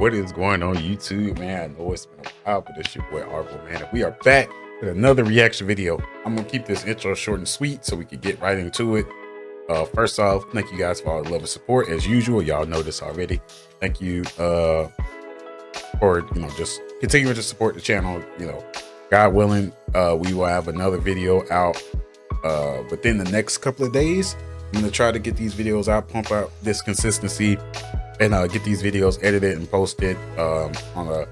What is going on YouTube, man? I know it's been a while, but it's your boy Arvo, man. And we are back with another reaction video. I'm gonna keep this intro short and sweet so we can get right into it. First off, thank you guys for all the love and support. As usual, y'all know this already. Thank you for just continuing to support the channel. God willing, we will have another video out within the next couple of days. I'm gonna try to get these videos out, pump out this consistency, and get these videos edited and posted on a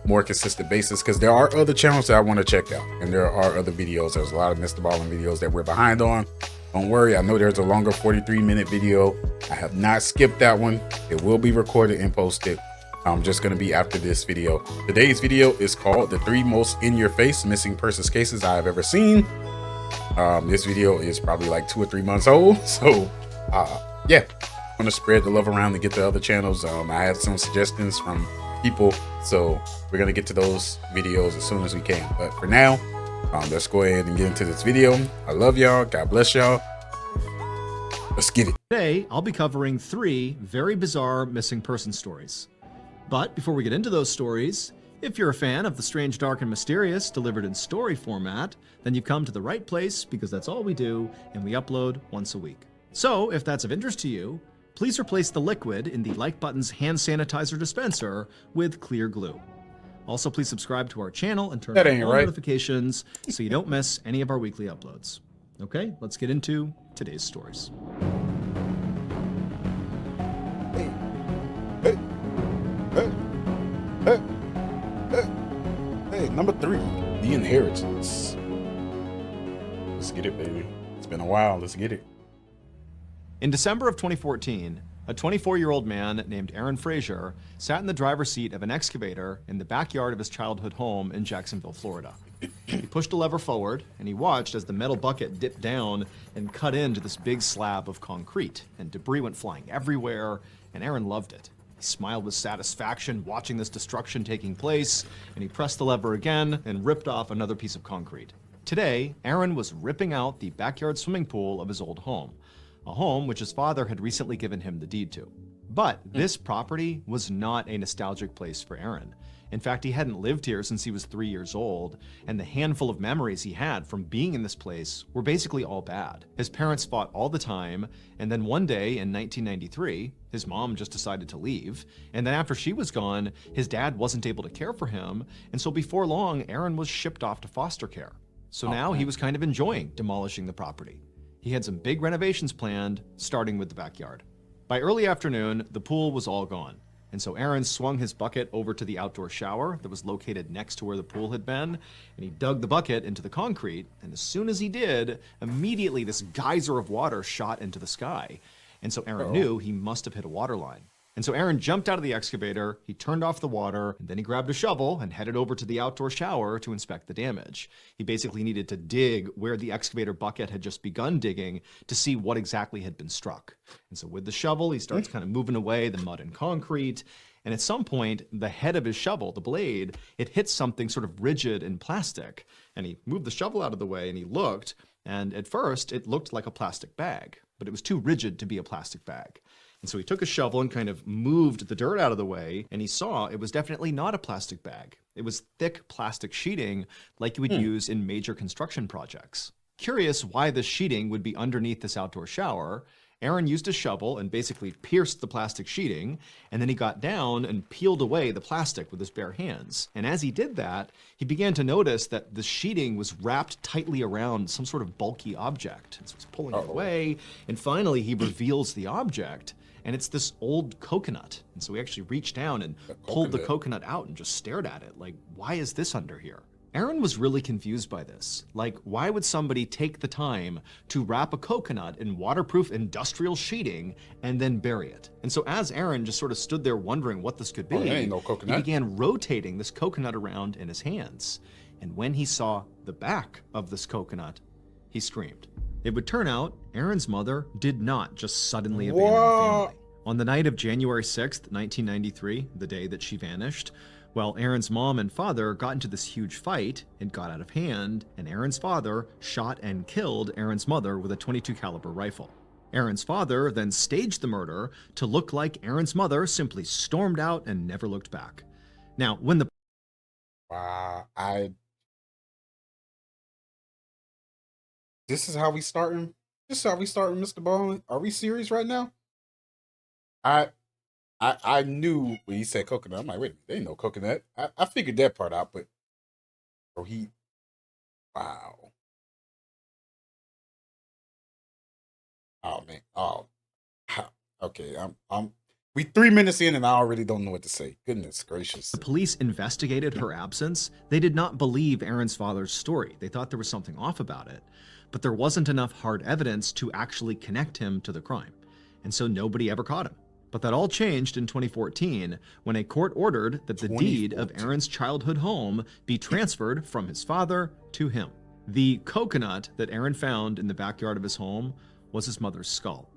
more consistent basis, because there are other channels that I want to check out, and there are other videos. There's a lot of Mr.Ballen videos that we're behind on. Don't worry, I know there's a longer 43-minute video. I have not skipped that one. It will be recorded and posted. I'm just going to be after this video. Today's video is called The 3 Most In-Your-Face Missing Persons Cases I Have Ever Seen. This video is probably like 2 or 3 months old, so yeah, I'm gonna spread the love around to get to other channels. I have some suggestions from people, so we're gonna get to those videos as soon as we can. But for now, let's go ahead and get into this video. I love y'all. God bless y'all. Let's get it. Today, I'll be covering 3 very bizarre missing person stories. But before we get into those stories, if you're a fan of the strange, dark, and mysterious delivered in story format, then you've come to the right place, because that's all we do, and we upload once a week. So, if that's of interest to you, please replace the liquid in the like button's hand sanitizer dispenser with clear glue. Also, please subscribe to our channel and turn on all notifications so you don't miss any of our weekly uploads. Okay, let's get into today's stories. Hey, hey, hey, hey, hey, hey, number 3, The Inheritance. Let's get it, baby. It's been a while. Let's get it. In December of 2014, a 24-year-old man named Aaron Frazier sat in the driver's seat of an excavator in the backyard of his childhood home in Jacksonville, Florida. He pushed a lever forward, and he watched as the metal bucket dipped down and cut into this big slab of concrete, and debris went flying everywhere, and Aaron loved it. He smiled with satisfaction watching this destruction taking place, and he pressed the lever again and ripped off another piece of concrete. Today, Aaron was ripping out the backyard swimming pool of his old home, a home which his father had recently given him the deed to. But this property was not a nostalgic place for Aaron. In fact, he hadn't lived here since he was 3 years old, and the handful of memories he had from being in this place were basically all bad. His parents fought all the time, and then one day in 1993, his mom just decided to leave, and then after she was gone, his dad wasn't able to care for him, and so before long, Aaron was shipped off to foster care. So now he was kind of enjoying demolishing the property. He had some big renovations planned, starting with the backyard. By early afternoon, the pool was all gone, and so Aaron swung his bucket over to the outdoor shower that was located next to where the pool had been, and he dug the bucket into the concrete, and as soon as he did, immediately this geyser of water shot into the sky, and so Aaron knew he must have hit a water line. And so Aaron jumped out of the excavator, he turned off the water, and then he grabbed a shovel and headed over to the outdoor shower to inspect the damage. He basically needed to dig where the excavator bucket had just begun digging to see what exactly had been struck. And so with the shovel, he starts kind of moving away the mud and concrete, and at some point, the head of his shovel, the blade, it hits something sort of rigid and plastic. And he moved the shovel out of the way and he looked, and at first it looked like a plastic bag, but it was too rigid to be a plastic bag. And so he took a shovel and kind of moved the dirt out of the way, and he saw it was definitely not a plastic bag. It was thick plastic sheeting like you would use in major construction projects. Curious why this sheeting would be underneath this outdoor shower, Aaron used a shovel and basically pierced the plastic sheeting, and then he got down and peeled away the plastic with his bare hands. And as he did that, he began to notice that the sheeting was wrapped tightly around some sort of bulky object. And so he's pulling it away, and finally he reveals the object, and it's this old coconut. And so he actually reached down and pulled the coconut out and just stared at it, like, why is this under here? Aaron was really confused by this. Like, why would somebody take the time to wrap a coconut in waterproof industrial sheeting and then bury it? And so as Aaron just sort of stood there wondering what this could be, ain't no coconut. He began rotating this coconut around in his hands. And when he saw the back of this coconut, he screamed. It would turn out Aaron's mother did not just suddenly abandon the family. On the night of January 6th, 1993, the day that she vanished, well, Aaron's mom and father got into this huge fight. It got out of hand, and Aaron's father shot and killed Aaron's mother with a .22 caliber rifle. Aaron's father then staged the murder to look like Aaron's mother simply stormed out and never looked back. Now, when the Wow. This is how we starting. This is how we starting, Mr. Ballen. Are we serious right now? I I knew when he said coconut. I'm like, wait a minute, there ain't no coconut. I figured that part out, but bro, wow. Oh man. Oh, okay. We 3 minutes in and I already don't know what to say. Goodness gracious. police investigated her absence, they did not believe Aaron's father's story. They thought there was something off about it, but there wasn't enough hard evidence to actually connect him to the crime. And so nobody ever caught him. But that all changed in 2014 when a court ordered that the deed of Aaron's childhood home be transferred from his father to him. The coconut that Aaron found in the backyard of his home was his mother's skull.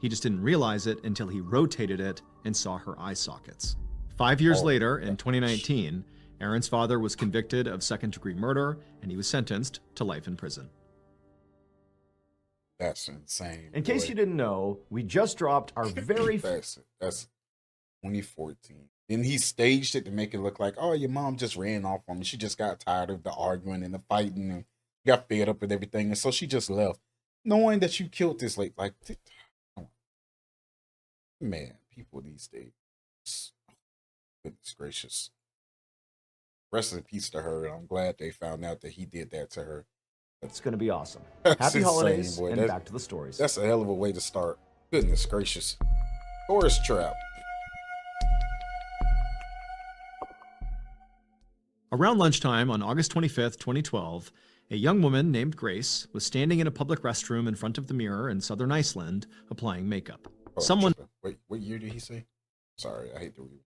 He just didn't realize it until he rotated it and saw her eye sockets. 5 years later, in 2019, Aaron's father was convicted of second-degree murder and he was sentenced to life in prison. That's insane. In case you didn't know, we just dropped our very that's 2014. And he staged it to make it look like, oh, your mom just ran off on me. She just got tired of the arguing and the fighting and got fed up with everything. And so she just left, knowing that you killed this late. Like, man, people these days. Goodness gracious. Rest in peace to her. I'm glad they found out that he did that to her. It's going to be awesome. That's Happy insane, holidays, boy. and back to the stories. That's a hell of a way to start. Goodness gracious. Tourist trap. Around lunchtime on August 25th, 2012, a young woman named Grace was standing in a public restroom in front of the mirror in southern Iceland applying makeup. Wait, what year did he say? Sorry, I hate to read.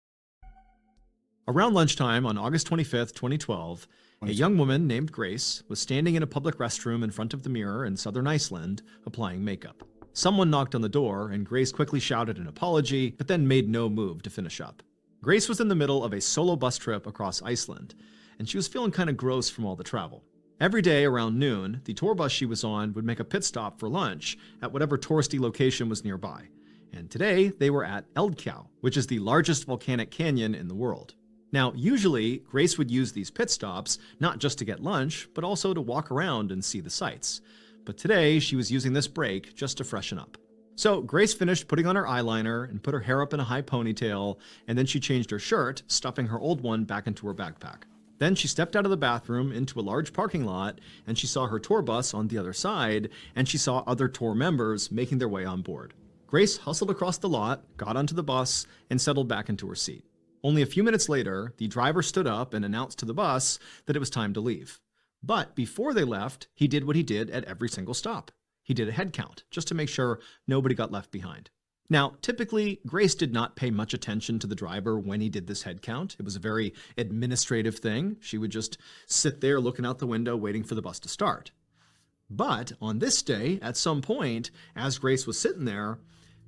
Around lunchtime on August 25th, 2012, a young woman named Grace was standing in a public restroom in front of the mirror in southern Iceland applying makeup. Someone knocked on the door, and Grace quickly shouted an apology, but then made no move to finish up. Grace was in the middle of a solo bus trip across Iceland, and she was feeling kind of gross from all the travel. Every day around noon, the tour bus she was on would make a pit stop for lunch at whatever touristy location was nearby. And today, they were at Eldkau, which is the largest volcanic canyon in the world. Now, usually, Grace would use these pit stops not just to get lunch, but also to walk around and see the sights. But today, she was using this break just to freshen up. So Grace finished putting on her eyeliner and put her hair up in a high ponytail, and then she changed her shirt, stuffing her old one back into her backpack. Then she stepped out of the bathroom into a large parking lot, and she saw her tour bus on the other side, and she saw other tour members making their way on board. Grace hustled across the lot, got onto the bus, and settled back into her seat. Only a few minutes later, the driver stood up and announced to the bus that it was time to leave. But before they left, he did what he did at every single stop. He did a head count, just to make sure nobody got left behind. Now, typically, Grace did not pay much attention to the driver when he did this head count. It was a very administrative thing. She would just sit there looking out the window waiting for the bus to start. But on this day, at some point, as Grace was sitting there,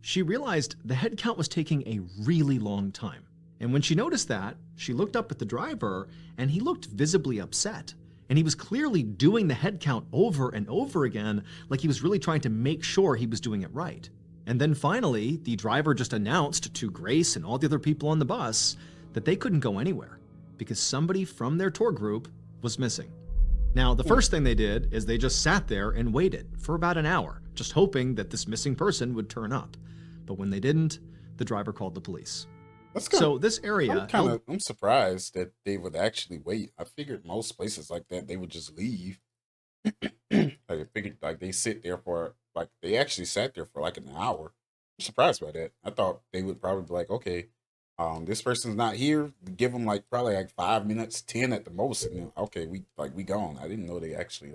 she realized the head count was taking a really long time. And when she noticed that, she looked up at the driver, and he looked visibly upset. And he was clearly doing the head count over and over again, like he was really trying to make sure he was doing it right. And then finally, the driver just announced to Grace and all the other people on the bus that they couldn't go anywhere because somebody from their tour group was missing. Now, the first thing they did is they just sat there and waited for about an hour, just hoping that this missing person would turn up. But when they didn't, the driver called the police. So this area, I'm surprised that they would actually wait. I figured most places like that they would just leave. I figured like they sit there for like they actually sat there for like an hour. I'm surprised by that. I thought they would probably be like, okay, this person's not here. Give them like probably like 5 minutes, 10 at the most, and then okay, we gone. I didn't know they actually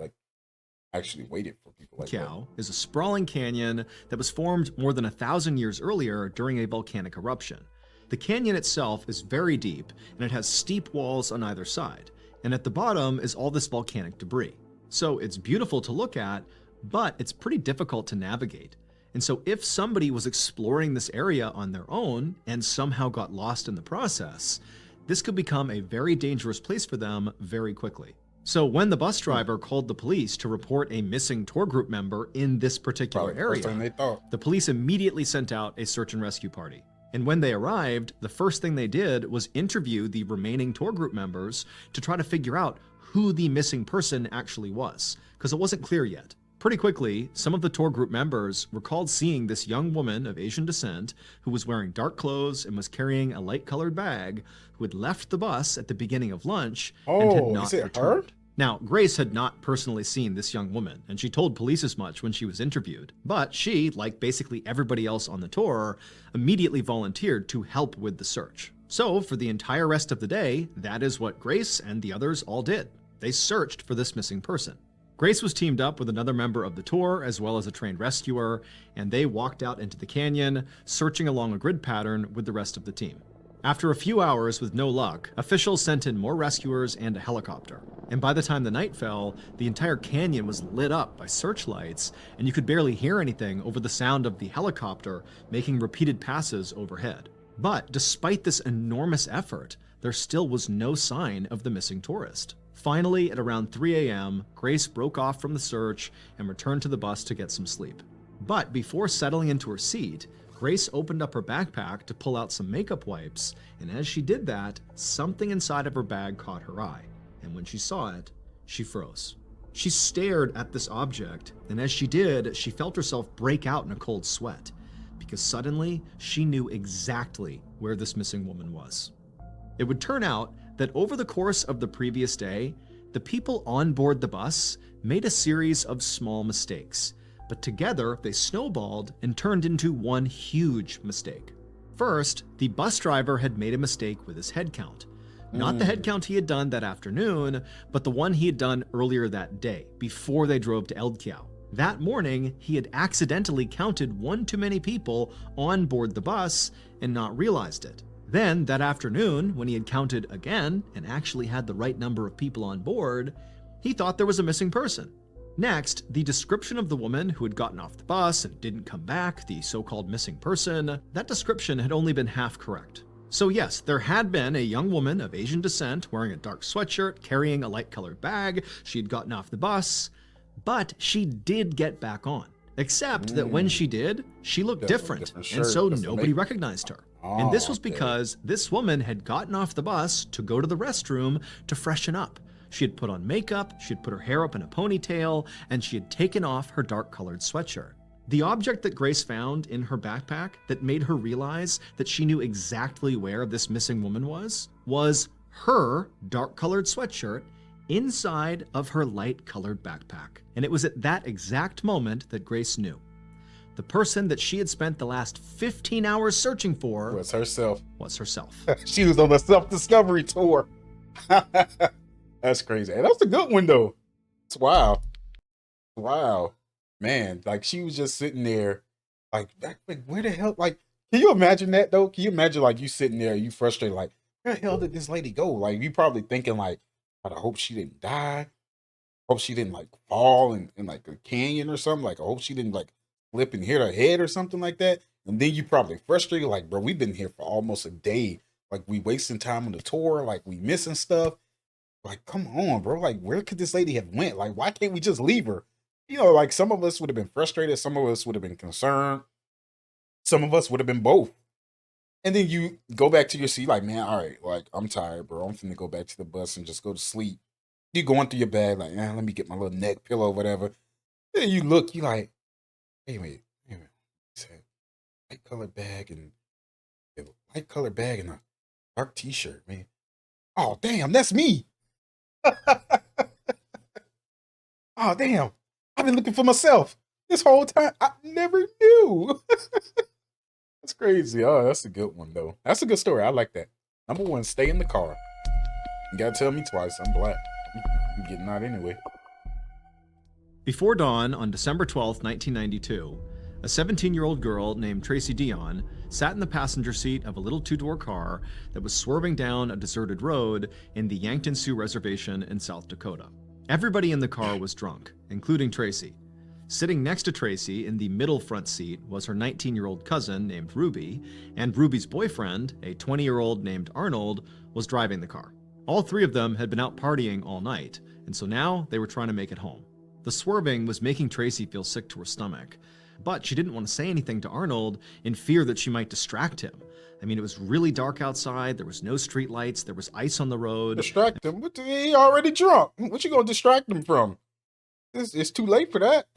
waited for people like that. Eldkau is a sprawling canyon that was formed more than 1,000 years earlier during a volcanic eruption. The canyon itself is very deep, and it has steep walls on either side, and at the bottom is all this volcanic debris. So it's beautiful to look at, but it's pretty difficult to navigate. And so if somebody was exploring this area on their own and somehow got lost in the process, this could become a very dangerous place for them very quickly. So when the bus driver called the police to report a missing tour group member in this particular Probably the first thing area, they thought. the police immediately sent out a search and rescue party. And when they arrived, the first thing they did was interview the remaining tour group members to try to figure out who the missing person actually was, because it wasn't clear yet. Pretty quickly, some of the tour group members recalled seeing this young woman of Asian descent who was wearing dark clothes and was carrying a light-colored bag, who had left the bus at the beginning of lunch and had not is it returned. her? Now, Grace had not personally seen this young woman, and she told police as much when she was interviewed. But she, like basically everybody else on the tour, immediately volunteered to help with the search. So, for the entire rest of the day, that is what Grace and the others all did. They searched for this missing person. Grace was teamed up with another member of the tour, as well as a trained rescuer, and they walked out into the canyon, searching along a grid pattern with the rest of the team. After a few hours with no luck, officials sent in more rescuers and a helicopter. And by the time the night fell, the entire canyon was lit up by searchlights, and you could barely hear anything over the sound of the helicopter making repeated passes overhead. But despite this enormous effort, there still was no sign of the missing tourist. Finally, at around 3 a.m., Grace broke off from the search and returned to the bus to get some sleep. But before settling into her seat, Grace opened up her backpack to pull out some makeup wipes, and as she did that, something inside of her bag caught her eye. And when she saw it, she froze. She stared at this object, and as she did, she felt herself break out in a cold sweat, because suddenly she knew exactly where this missing woman was. It would turn out that over the course of the previous day, the people on board the bus made a series of small mistakes, but together they snowballed and turned into one huge mistake. First, the bus driver had made a mistake with his head count. Not the head count he had done that afternoon, but the one he had done earlier that day, before they drove to Eldkjau. That morning, he had accidentally counted one too many people on board the bus and not realized it. Then, that afternoon, when he had counted again and actually had the right number of people on board, he thought there was a missing person. Next, the description of the woman who had gotten off the bus and didn't come back, the so-called missing person, that description had only been half correct. So yes, there had been a young woman of Asian descent wearing a dark sweatshirt, carrying a light-colored bag. She had gotten off the bus, but she did get back on. Except that when she did, she looked different, and so nobody recognized her. And this was because this woman had gotten off the bus to go to the restroom to freshen up. She had put on makeup, she had put her hair up in a ponytail, and she had taken off her dark-colored sweatshirt. The object that Grace found in her backpack that made her realize that she knew exactly where this missing woman was her dark-colored sweatshirt inside of her light-colored backpack. And it was at that exact moment that Grace knew. The person that she had spent the last 15 hours searching for Was herself. She was on a self-discovery tour. That's crazy. Hey, that's a good one, though. It's wild. Wow. Man, like, she was just sitting there, like, where the hell, like, can you imagine that, though? Can you imagine, like, you sitting there, you frustrated, like, where the hell did this lady go? Like, you probably thinking, like, I hope she didn't die. Hope she didn't, like, fall in like, a canyon or something. Like, I hope she didn't, like, slip and hit her head or something like that. And then you probably frustrated, like, bro, we've been here for almost a day. Like, we wasting time on the tour. Like, we missing stuff. Like, come on, bro. Like, where could this lady have went? Like, why can't we just leave her? You know, like, some of us would have been frustrated. Some of us would have been concerned. Some of us would have been both. And then you go back to your seat like, man, all right, like, I'm tired, bro. I'm finna go back to the bus and just go to sleep. You going through your bag like, let me get my little neck pillow, whatever. Then you look, you like, hey, wait. He said, light-colored bag and a dark t-shirt, man. Oh, damn, that's me. Oh, damn. I've been looking for myself this whole time. I never knew. That's crazy. Oh, that's a good one, though. That's a good story. I like that. Number one, stay in the car. You gotta tell me twice. I'm black. I'm getting out anyway. Before dawn on December 12th, 1992, a 17-year-old girl named Tracy Dion sat in the passenger seat of a little two-door car that was swerving down a deserted road in the Yankton Sioux Reservation in South Dakota. Everybody in the car was drunk, including Tracy. Sitting next to Tracy in the middle front seat was her 19-year-old cousin named Ruby, and Ruby's boyfriend, a 20-year-old named Arnold, was driving the car. All three of them had been out partying all night, and so now they were trying to make it home. The swerving was making Tracy feel sick to her stomach, but she didn't want to say anything to Arnold in fear that she might distract him. I mean, it was really dark outside, there was no street lights, there was ice on the road. Distract him? He already drunk. What you gonna distract him from? It's too late for that.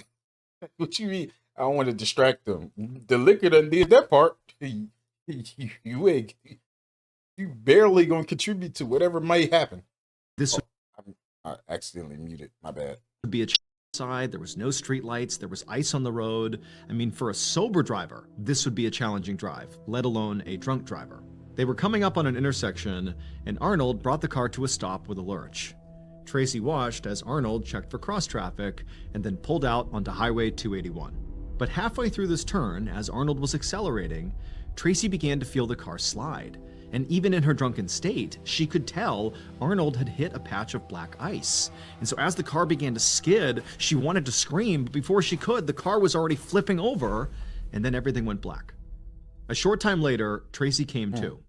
What you mean? I don't want to distract them. The liquor done did that part. You barely gonna contribute to whatever may happen. This I accidentally muted. My bad. would be a outside, there was no street lights, there was ice on the road. I mean, for a sober driver, this would be a challenging drive, let alone a drunk driver. They were coming up on an intersection, and Arnold brought the car to a stop with a lurch. Tracy watched as Arnold checked for cross traffic and then pulled out onto Highway 281. But halfway through this turn, as Arnold was accelerating, Tracy began to feel the car slide. And even in her drunken state, she could tell Arnold had hit a patch of black ice. And so as the car began to skid, she wanted to scream, but before she could, the car was already flipping over, and then everything went black. A short time later, Tracy came to.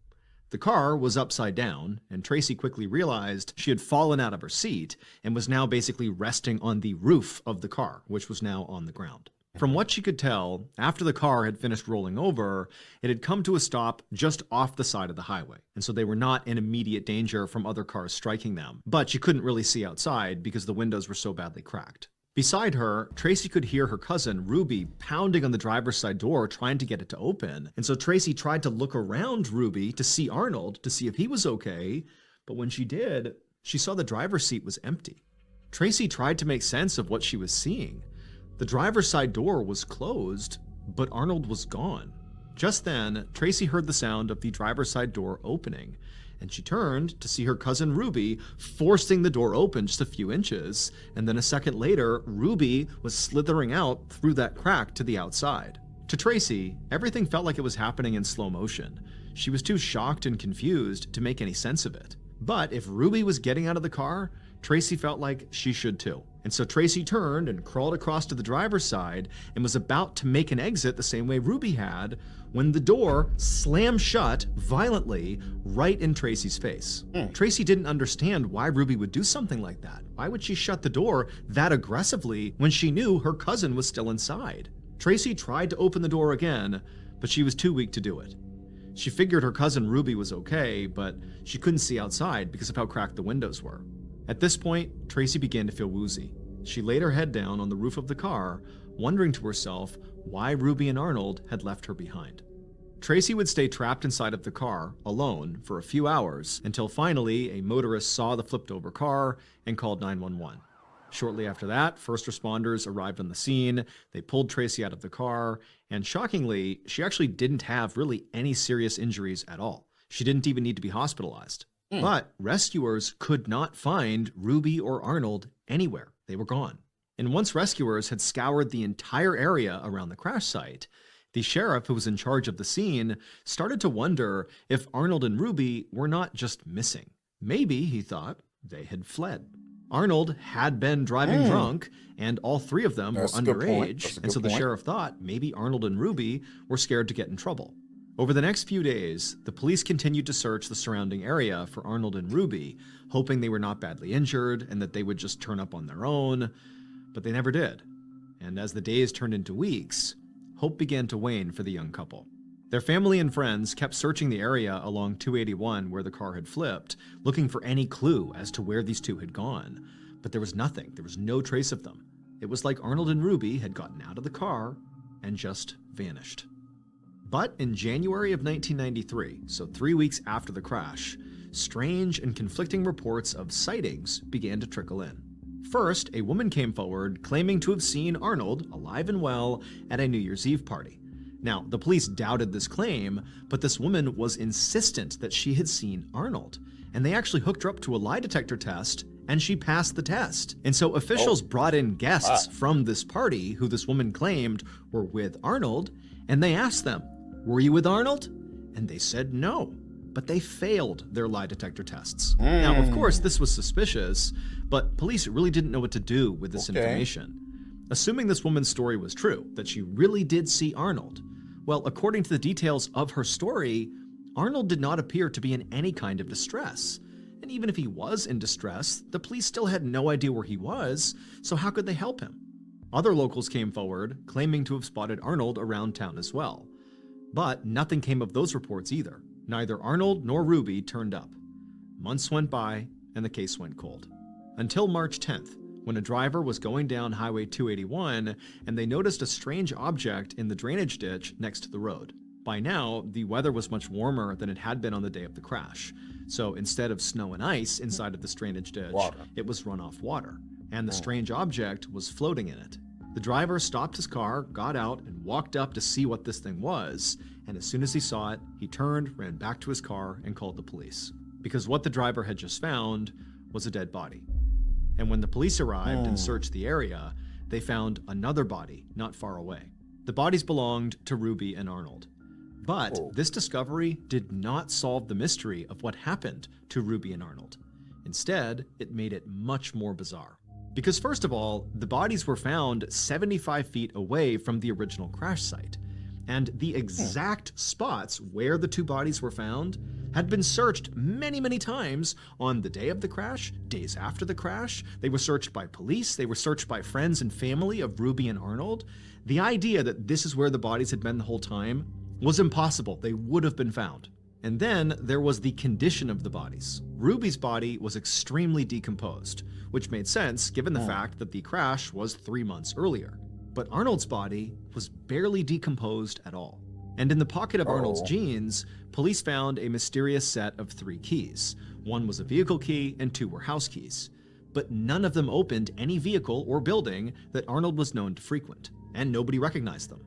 The car was upside down, and Tracy quickly realized she had fallen out of her seat and was now basically resting on the roof of the car, which was now on the ground. From what she could tell, after the car had finished rolling over, it had come to a stop just off the side of the highway, and so they were not in immediate danger from other cars striking them. But she couldn't really see outside because the windows were so badly cracked. Beside her, Tracy could hear her cousin, Ruby, pounding on the driver's side door trying to get it to open, and so Tracy tried to look around Ruby to see Arnold, to see if he was okay, but when she did, she saw the driver's seat was empty. Tracy tried to make sense of what she was seeing. The driver's side door was closed, but Arnold was gone. Just then, Tracy heard the sound of the driver's side door opening, and she turned to see her cousin Ruby forcing the door open just a few inches, and then a second later, Ruby was slithering out through that crack to the outside. To Tracy, everything felt like it was happening in slow motion. She was too shocked and confused to make any sense of it. But if Ruby was getting out of the car, Tracy felt like she should too. And so Tracy turned and crawled across to the driver's side and was about to make an exit the same way Ruby had when the door slammed shut violently right in Tracy's face. Tracy didn't understand why Ruby would do something like that. Why would she shut the door that aggressively when she knew her cousin was still inside? Tracy tried to open the door again, but she was too weak to do it. She figured her cousin Ruby was okay, but she couldn't see outside because of how cracked the windows were. At this point, Tracy began to feel woozy. She laid her head down on the roof of the car, wondering to herself why Ruby and Arnold had left her behind. Tracy would stay trapped inside of the car, alone, for a few hours, until finally a motorist saw the flipped-over car and called 911. Shortly after that, first responders arrived on the scene, they pulled Tracy out of the car, and shockingly, she actually didn't have really any serious injuries at all. She didn't even need to be hospitalized. But rescuers could not find Ruby or Arnold anywhere. They were gone. And once rescuers had scoured the entire area around the crash site, the sheriff who was in charge of the scene started to wonder if Arnold and Ruby were not just missing. Maybe, he thought, they had fled. Arnold had been driving drunk, and all three of them were underage, and so the sheriff thought maybe Arnold and Ruby were scared to get in trouble. Over the next few days, the police continued to search the surrounding area for Arnold and Ruby, hoping they were not badly injured and that they would just turn up on their own, but they never did. And as the days turned into weeks, hope began to wane for the young couple. Their family and friends kept searching the area along 281 where the car had flipped, looking for any clue as to where these two had gone. But there was nothing. There was no trace of them. It was like Arnold and Ruby had gotten out of the car and just vanished. But in January of 1993, so 3 weeks after the crash, strange and conflicting reports of sightings began to trickle in. First, a woman came forward claiming to have seen Arnold, alive and well, at a New Year's Eve party. Now, the police doubted this claim, but this woman was insistent that she had seen Arnold, and they actually hooked her up to a lie detector test, and she passed the test. And so officials brought in guests from this party who this woman claimed were with Arnold, and they asked them, "Were you with Arnold?" And they said no, but they failed their lie detector tests. Now, of course, this was suspicious, but police really didn't know what to do with this information. Assuming this woman's story was true, that she really did see Arnold, well, according to the details of her story, Arnold did not appear to be in any kind of distress. And even if he was in distress, the police still had no idea where he was, so how could they help him? Other locals came forward, claiming to have spotted Arnold around town as well. But nothing came of those reports either. Neither Arnold nor Ruby turned up. Months went by, and the case went cold. Until March 10th, when a driver was going down Highway 281 and they noticed a strange object in the drainage ditch next to the road. By now, the weather was much warmer than it had been on the day of the crash. So instead of snow and ice inside of this drainage ditch, it was runoff water, and the strange object was floating in it. The driver stopped his car, got out, and walked up to see what this thing was, and as soon as he saw it, he turned, ran back to his car, and called the police. Because what the driver had just found was a dead body. And when the police arrived and searched the area, they found another body not far away. The bodies belonged to Ruby and Arnold. But this discovery did not solve the mystery of what happened to Ruby and Arnold. Instead, it made it much more bizarre. Because first of all, the bodies were found 75 feet away from the original crash site. And the exact spots where the two bodies were found had been searched many, many times on the day of the crash, days after the crash. They were searched by police. They were searched by friends and family of Ruby and Arnold. The idea that this is where the bodies had been the whole time was impossible. They would have been found. And then there was the condition of the bodies. Ruby's body was extremely decomposed, which made sense given the fact that the crash was 3 months earlier. But Arnold's body was barely decomposed at all. And in the pocket of Arnold's jeans, police found a mysterious set of 3 keys. 1 was a vehicle key and 2 were house keys. But none of them opened any vehicle or building that Arnold was known to frequent, and nobody recognized them.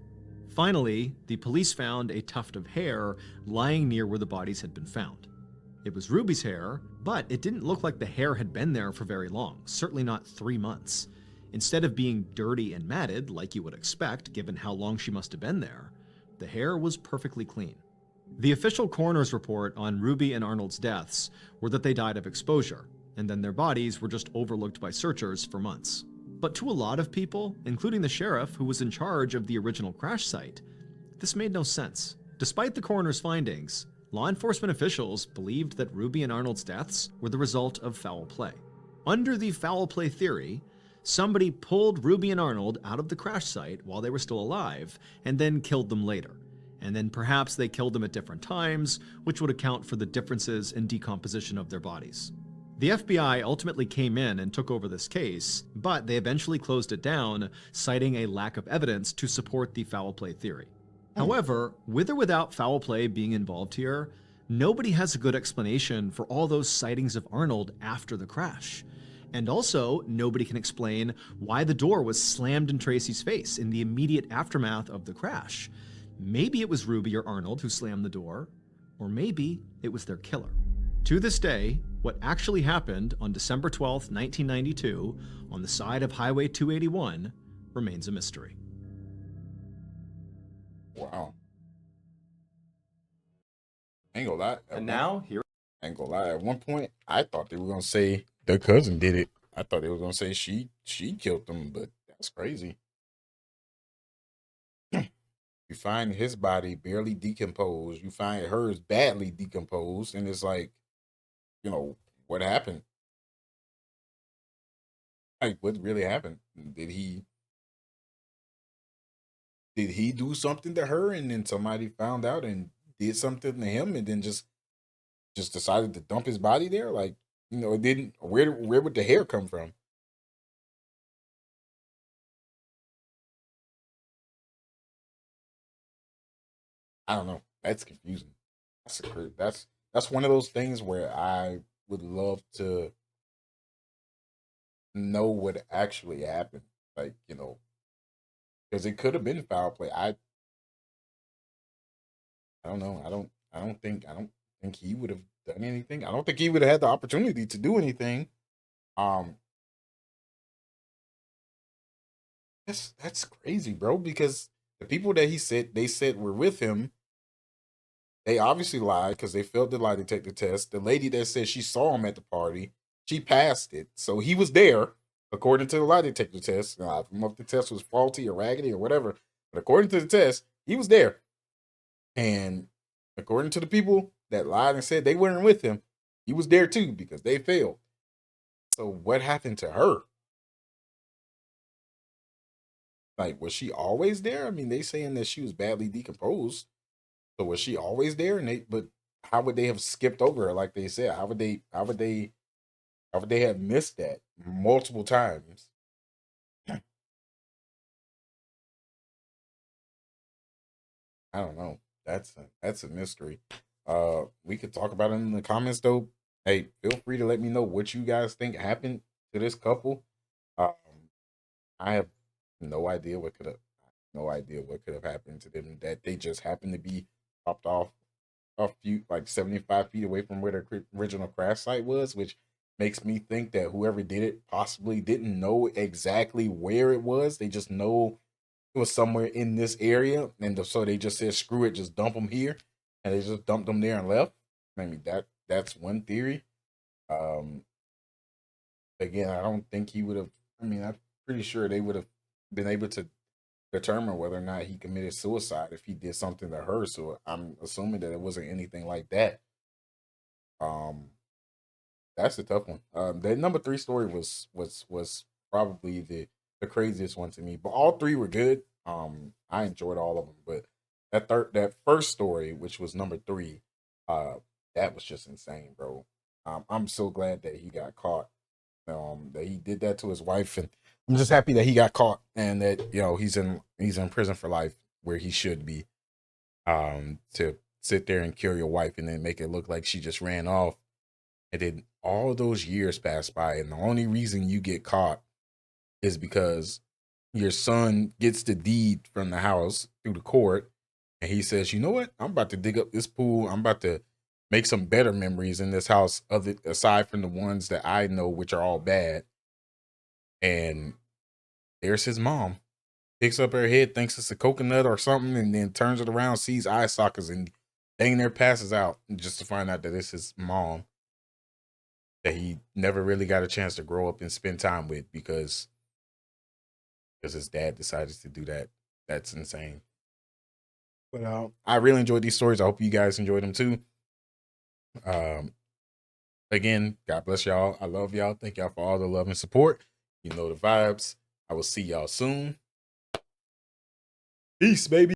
Finally, the police found a tuft of hair lying near where the bodies had been found. It was Ruby's hair, but it didn't look like the hair had been there for very long, certainly not 3 months. Instead of being dirty and matted, like you would expect given how long she must have been there, the hair was perfectly clean. The official coroner's report on Ruby and Arnold's deaths were that they died of exposure, and then their bodies were just overlooked by searchers for months. But to a lot of people, including the sheriff who was in charge of the original crash site, this made no sense. Despite the coroner's findings, law enforcement officials believed that Ruby and Arnold's deaths were the result of foul play. Under the foul play theory, somebody pulled Ruby and Arnold out of the crash site while they were still alive and then killed them later. And then perhaps they killed them at different times, which would account for the differences in decomposition of their bodies. The FBI ultimately came in and took over this case, but they eventually closed it down, citing a lack of evidence to support the foul play theory. However, with or without foul play being involved here, nobody has a good explanation for all those sightings of Arnold after the crash. And also, nobody can explain why the door was slammed in Tracy's face in the immediate aftermath of the crash. Maybe it was Ruby or Arnold who slammed the door, or maybe it was their killer. To this day, what actually happened on December 12th, 1992, on the side of Highway 281 remains a mystery. Wow. Ain't gonna lie. And now, here. Ain't gonna lie. At one point, I thought they were gonna say their cousin did it. I thought they were gonna say she killed them, but that's crazy. You find his body barely decomposed. You find hers badly decomposed, and it's like, what happened? Like, what really happened? Did he do something to her, and then somebody found out and did something to him, and then just decided to dump his body there? Like, it didn't. Where would the hair come from? I don't know. That's confusing. That's one of those things where I would love to know what actually happened. Like, because it could have been foul play. I don't know. I don't think he would have done anything. I don't think he would have had the opportunity to do anything. That's crazy, bro, because the people that they said were with him, they obviously lied because they failed the lie detector test. The lady that said she saw him at the party, she passed it. So he was there, according to the lie detector test. Now, I don't know if the test was faulty or raggedy or whatever, but according to the test, he was there. And according to the people that lied and said they weren't with him, he was there too because they failed. So what happened to her? Like, was she always there? I mean, they saying that she was badly decomposed. So was she always there? But how would they have skipped over her? Like they said, how would they have missed that multiple times? I don't know. That's a mystery. We could talk about it in the comments though. Hey, feel free to let me know what you guys think happened to this couple. Um, I have no idea what could have happened to them that they just happened to be dropped off a few like 75 feet away from where their original crash site was, which makes me think that whoever did it possibly didn't know exactly where it was. They just know it was somewhere in this area, and so they just said, "Screw it, just dump them here," and they just dumped them there and left. I mean that's one theory. Um, again, I don't think he would have. I mean, I'm pretty sure they would have been able to determine whether or not he committed suicide if he did something to her. So I'm assuming that it wasn't anything like that. Um, that's a tough one. The number three story was probably the craziest one to me, but all three were good. I enjoyed all of them, but that first story, which was number three, uh, that was just insane, bro. I'm so glad that he got caught. That he did that to his wife, and I'm just happy that he got caught and that he's in prison for life where he should be. To sit there and kill your wife and then make it look like she just ran off, and then all those years pass by, and the only reason you get caught is because your son gets the deed from the house through the court, and he says, "You know what? I'm about to dig up this pool. I'm about to make some better memories in this house, other aside from the ones that I know, which are all bad." And there's his mom. Picks up her head, thinks it's a coconut or something, and then turns it around, sees eye sockets, and dang near passes out just to find out that it's his mom that he never really got a chance to grow up and spend time with because his dad decided to do that. That's insane. But I really enjoyed these stories. I hope you guys enjoyed them too. Um, again, God bless y'all. I love y'all. Thank y'all for all the love and support. You know the vibes. I will see y'all soon. Peace, baby.